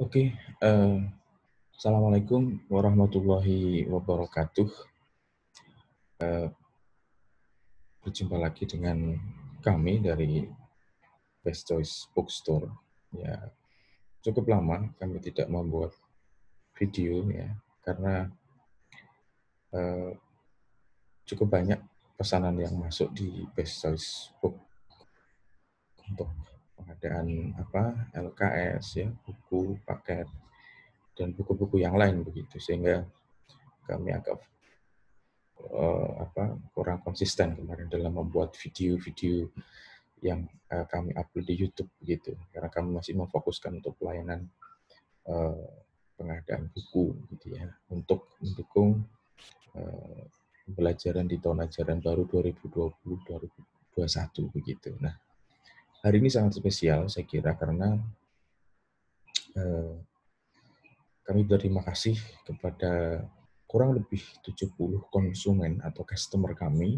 Oke, Assalamualaikum warahmatullahi wabarakatuh. Berjumpa lagi dengan kami dari Best Choice Bookstore. Ya, cukup lama kami tidak membuat video ya, karena eh, cukup banyak pesanan yang masuk di Best Choice Book untuk pengadaan LKS ya, buku paket dan buku-buku yang lain begitu, sehingga kami agak kurang konsisten kemarin dalam membuat video-video yang kami upload di YouTube begitu, karena kami masih memfokuskan untuk pelayanan eh, pengadaan buku gitu ya, untuk mendukung pembelajaran di tahun ajaran baru 2020-2021 begitu. Nah, hari ini sangat spesial saya kira karena eh, kami berterima kasih kepada kurang lebih 70 konsumen atau customer kami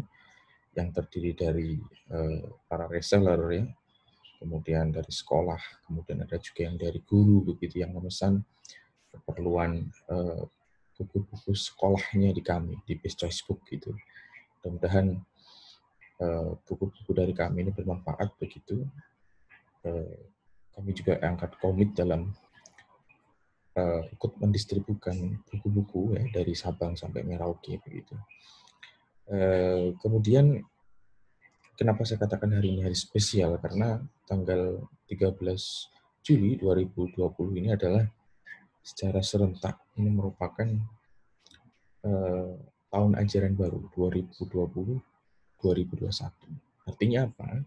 yang terdiri dari para reseller ya, kemudian dari sekolah, kemudian ada juga yang dari guru begitu yang memesan keperluan buku-buku sekolahnya di kami di Best Choice Book gitu. Mudah-mudahan buku-buku dari kami ini bermanfaat begitu. Kami juga angkat komit dalam ikut mendistribusikan buku-buku ya dari Sabang sampai Merauke begitu. Kemudian kenapa saya katakan hari ini hari spesial? Karena tanggal 13 Juli 2020 ini adalah secara serentak ini merupakan eh, tahun ajaran baru 2020-2021. Artinya apa?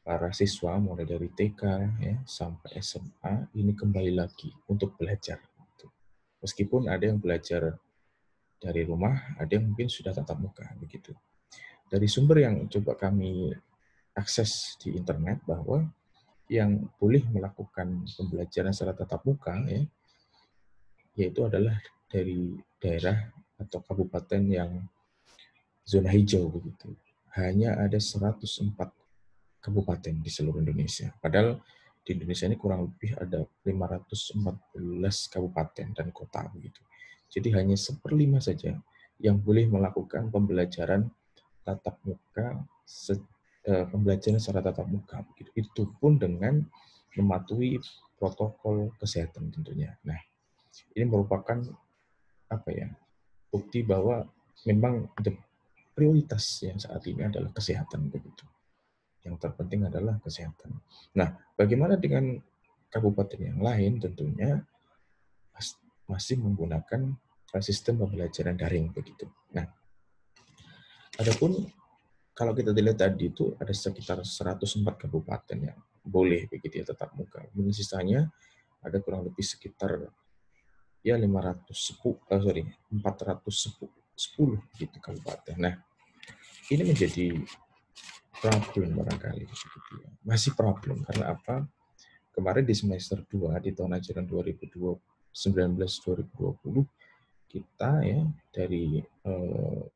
Para siswa mulai dari TK ya, sampai SMA ini kembali lagi untuk belajar. Meskipun ada yang belajar dari rumah, ada yang mungkin sudah tatap muka begitu. Dari sumber yang coba kami akses di internet bahwa yang boleh melakukan pembelajaran secara tatap muka ya, yaitu adalah dari daerah atau kabupaten yang zona hijau begitu. Hanya ada 104 kabupaten di seluruh Indonesia. Padahal di Indonesia ini kurang lebih ada 514 kabupaten dan kota begitu. Jadi hanya 1/5 saja yang boleh melakukan pembelajaran tatap muka, pembelajaran secara tatap muka begitu. Itu pun dengan mematuhi protokol kesehatan tentunya. Nah, ini merupakan apa ya? Bukti bahwa memang prioritas yang saat ini adalah kesehatan begitu. Yang terpenting adalah kesehatan. Nah, bagaimana dengan kabupaten yang lain tentunya masih menggunakan sistem pembelajaran daring begitu. Nah, adapun kalau kita lihat tadi itu ada sekitar 104 kabupaten yang boleh begitu ya tetap muka. Kemudian sisanya ada kurang lebih sekitar ya 410 gitu kabupaten. Nah, ini menjadi problem barangkali begitu ya. Masih problem karena apa? Kemarin di semester 2 di tahun ajaran 2019-2020 kita ya dari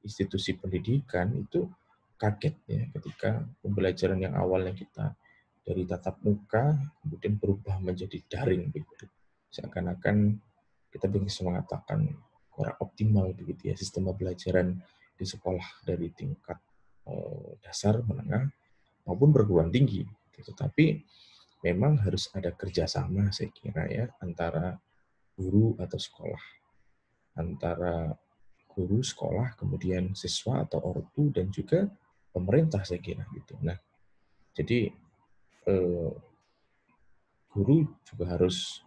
institusi pendidikan itu kaget ya ketika pembelajaran yang awalnya kita dari tatap muka kemudian berubah menjadi daring begitu. Seakan-akan kita bisa mengatakan kurang optimal begitu ya sistem pembelajaran di sekolah dari tingkat dasar, menengah maupun perguruan tinggi. Tetapi memang harus ada kerjasama saya kira ya antara guru atau sekolah, antara guru sekolah kemudian siswa atau ortu dan juga pemerintah saya kira gitu. Nah, jadi eh, guru juga harus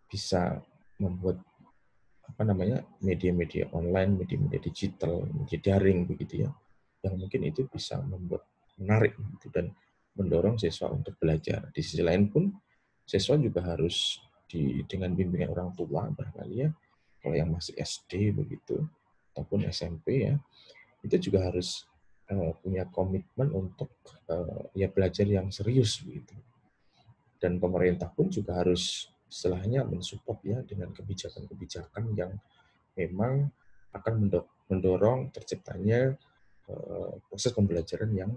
bisa membuat media-media online, media-media digital, media daring begitu ya, yang mungkin itu bisa membuat menarik gitu dan mendorong siswa untuk belajar. Di sisi lain pun siswa juga harus dengan bimbingan orang tua barangkali ya, kalau yang masih SD begitu ataupun SMP ya, itu juga harus punya komitmen untuk ya belajar yang serius begitu. Dan pemerintah pun juga harus istilahnya mensupport ya dengan kebijakan-kebijakan yang memang akan mendorong terciptanya proses pembelajaran yang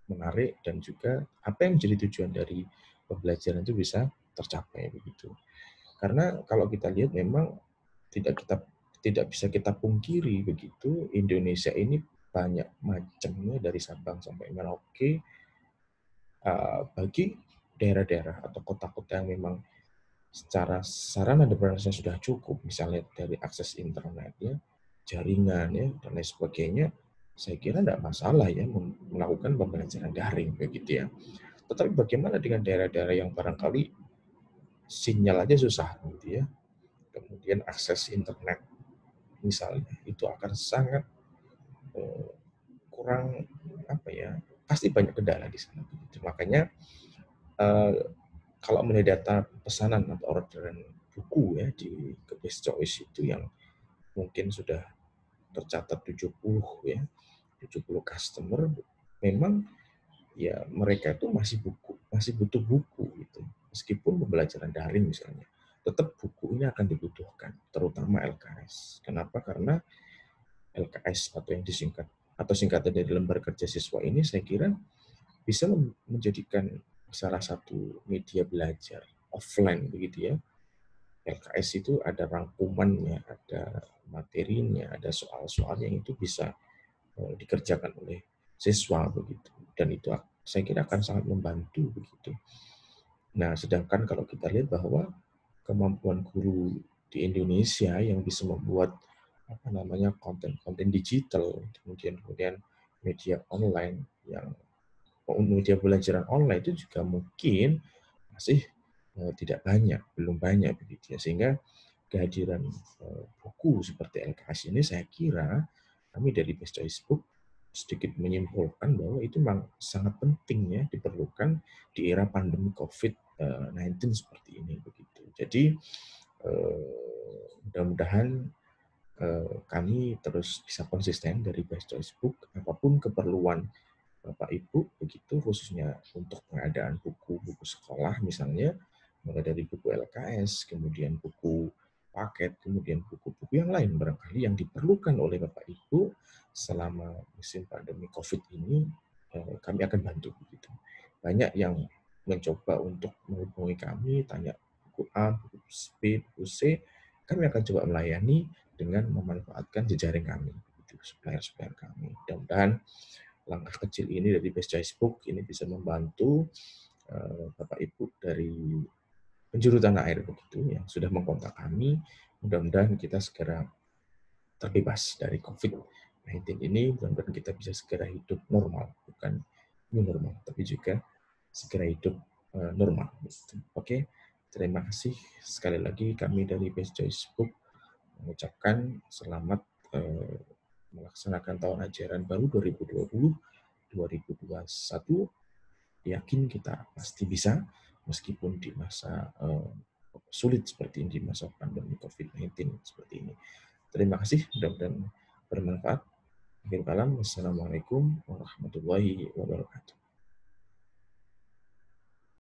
menarik dan juga apa yang menjadi tujuan dari pembelajaran itu bisa tercapai begitu. Karena kalau kita lihat memang tidak kita tidak bisa kita pungkiri begitu, Indonesia ini banyak macamnya dari Sabang sampai Merauke, bagi daerah-daerah atau kota-kota yang memang secara sarana dan prasarana sudah cukup, misalnya dari akses internet ya, jaringan ya, dan lain sebagainya, saya kira tidak masalah ya melakukan pembelajaran daring begitu ya. Tetapi bagaimana dengan daerah-daerah yang barangkali sinyal aja susah gitu ya, kemudian akses internet misalnya itu akan sangat eh, kurang apa ya, pasti banyak kendala di sana begitu. Makanya eh, kalau melihat data pesanan atau orderan buku ya di ke Best Choice itu yang mungkin sudah tercatat 70 ya, 70 customer, memang ya mereka itu masih butuh buku gitu. Meskipun pembelajaran daring misalnya, tetap buku ini akan dibutuhkan, terutama LKS. Kenapa? Karena LKS atau yang disingkat atau singkatan dari lembar kerja siswa ini saya kira bisa menjadikan salah satu media belajar offline begitu ya. LKS itu ada rangkumannya, ada materinya, ada soal-soal yang itu bisa dikerjakan oleh siswa begitu. Dan itu saya kira akan sangat membantu begitu. Nah, sedangkan kalau kita lihat bahwa kemampuan guru di Indonesia yang bisa membuat apa namanya konten-konten digital, kemudian media online yang media pembelajaran online itu juga mungkin masih tidak banyak, belum banyak begitu ya. Sehingga kehadiran buku seperti LKS ini saya kira kami dari Best Choice Book sedikit menyimpulkan bahwa itu memang sangat penting ya diperlukan di era pandemi COVID-19 seperti ini begitu. Jadi mudah-mudahan kami terus bisa konsisten dari Best Choice Book apapun keperluan Bapak Ibu begitu khususnya untuk pengadaan buku-buku sekolah misalnya mulai dari buku LKS, kemudian buku paket, kemudian buku-buku yang lain barangkali yang diperlukan oleh Bapak Ibu selama musim pandemi Covid ini kami akan bantu begitu. Banyak yang mencoba untuk menghubungi kami, tanya buku A, buku B, buku C, kami akan coba melayani dengan memanfaatkan jejaring kami, gitu, supplier-supplier kami. Mudah-mudahan langkah kecil ini dari Best Choice Book ini bisa membantu Bapak Ibu dari penjuru tanah air begitu yang sudah mengkontak kami. Mudah-mudahan kita segera terbebas dari COVID-19 ini. Mudah-mudahan kita bisa segera hidup normal, bukan new normal, tapi juga segera hidup normal. Oke, terima kasih sekali lagi kami dari Best Choice Book mengucapkan selamat melaksanakan tahun ajaran baru 2020-2021. Yakin kita pasti bisa, meskipun di masa sulit seperti ini, di masa pandemi COVID-19 seperti ini. Terima kasih, mudah-mudahan bermanfaat. Akhir kalam, wassalamualaikum warahmatullahi wabarakatuh.